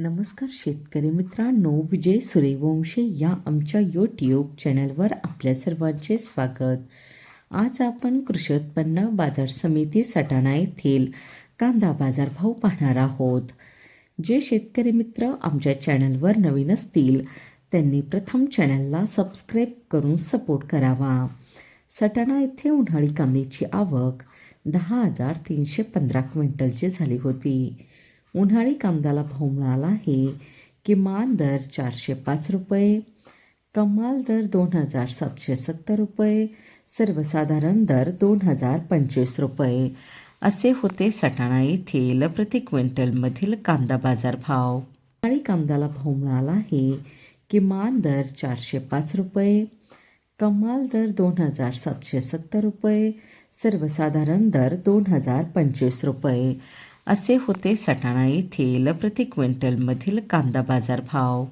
नमस्कार शेतकरी मित्रांनो, विजय सूर्यवंशी या आमच्या यूट्यूब चॅनलवर आपल्या सर्वांचे स्वागत. आज आपण कृषी उत्पन्न बाजार समिती सटाणा येथील कांदा बाजारभाव पाहणार आहोत. जे शेतकरी मित्र आमच्या चॅनलवर नवीन असतील त्यांनी प्रथम चॅनलला सबस्क्राईब करून सपोर्ट करावा. सटाणा येथे उन्हाळी कांद्याची आवक 10,315 क्विंटलची झाली होती. उन्हाळी कांद्याला भाव मिळाला आहे. किमान दर 405 रुपये, कमाल दर 2,770 रुपये, सर्वसाधारण दर 2,025 रुपये असे होते सटाणा येथील प्रति क्विंटलमधील कांदा बाजारभाव. उन्हाळी कांद्याला भाव मिळाला आहे. किमान दर 405 रुपये, कमाल दर 2,770 रुपये, सर्वसाधारण दर 2,025 रुपये असे होते सटाणा येथील प्रति क्विंटलमधील कांदा बाजारभाव.